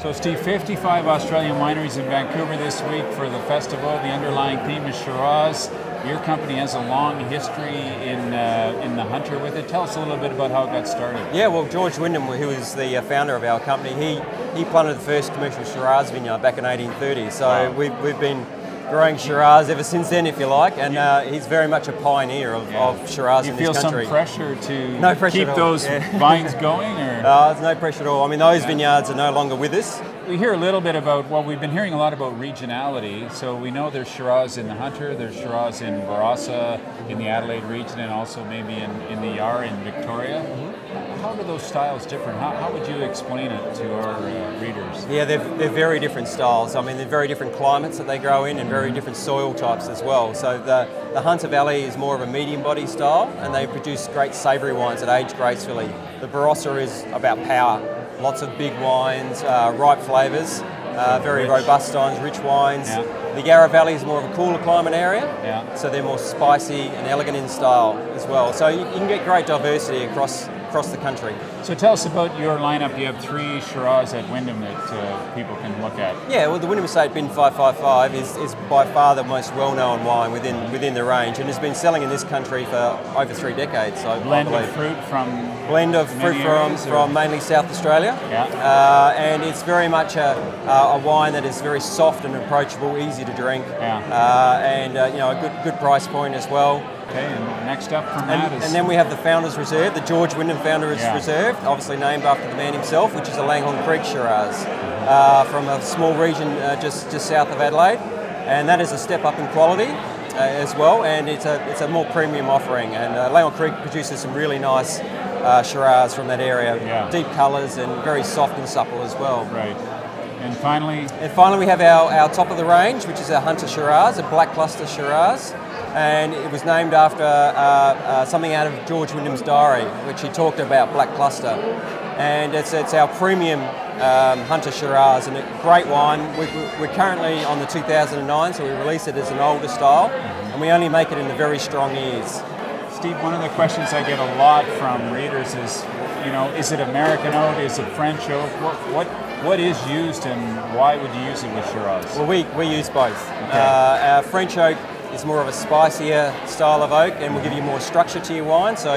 So Steve, 55 Australian wineries in Vancouver this week for the festival. The underlying theme is Shiraz. Your company has a long history in the Hunter with it. Tell us a little bit about how it got started. Yeah, well, George Wyndham, who is the founder of our company, he planted the first commercial Shiraz vineyard back in 1830. So wow. we've been growing Shiraz ever since then, if you like, and he's very much a pioneer of Shiraz in this country. You feel some pressure to keep those vines going? Or? There's no pressure at all. I mean, those vineyards are no longer with us. We hear a little bit about, well, we've been hearing a lot about regionality. So we know there's Shiraz in the Hunter, there's Shiraz in Barossa, in the Adelaide region, and also maybe in the Yarra in Victoria. Mm-hmm. How do those styles differ? How would you explain it to our readers? Yeah, they're very different styles. I mean, they're very different climates that they grow in and very different soil types as well. So the Hunter Valley is more of a medium body style, and they produce great savoury wines that age gracefully. The Barossa is about power. Lots of big wines, ripe flavours, very robust styles, rich wines. Yeah. The Yarra Valley is more of a cooler climate area, so they're more spicy and elegant in style as well. So you can get great diversity across the country. So tell us about your lineup. You have 3 Shiraz at Wyndham that people can look at. Yeah, well, the Wyndham Estate Bin 555 is by far the most well-known wine within the range, and has been selling in this country for over 3 decades. So blend of fruit from from mainly South Australia, and it's very much a wine that is very soft and approachable, easy to drink, and a good price point as well. Okay, and next up from that is... And then we have the Founders Reserve, the George Wyndham Founders Reserve, obviously named after the man himself, which is a Langhorne Creek Shiraz from a small region just south of Adelaide. And that is a step up in quality as well, and it's a more premium offering. And Langhorne Creek produces some really nice Shiraz from that area, deep colours and very soft and supple as well. Right. And finally? And finally we have our top of the range, which is a Hunter Shiraz, a black cluster Shiraz. And it was named after something out of George Wyndham's diary, which he talked about black cluster. And it's our premium Hunter Shiraz, and a great wine. We're currently on the 2009, so we release it as an older style, and we only make it in the very strong years. Steve, one of the questions I get a lot from readers is, is it American oak, is it French oak? What is used, and why would you use it with Shiraz? Well, we use both. Our French oak is more of a spicier style of oak and will give you more structure to your wine. So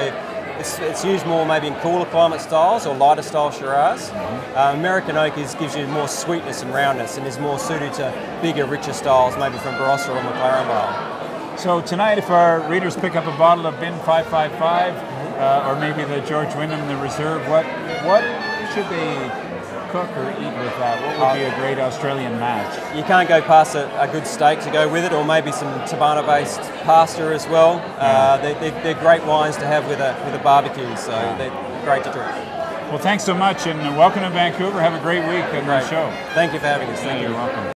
it's used more maybe in cooler climate styles or lighter style Shiraz. American oak gives you more sweetness and roundness and is more suited to bigger, richer styles, maybe from Barossa or McLaren Vale. So tonight, if our readers pick up a bottle of Bin 555 or maybe the George Wyndham, the Reserve, what should they cook or eat with that? What would be a great Australian match? You can't go past a good steak to go with it, or maybe some Tabana-based pasta as well. They're great wines to have with a barbecue, so they're great to drink. Well, thanks so much, and welcome to Vancouver. Have a great week on the show. Thank you for having us. Thank you. You're welcome.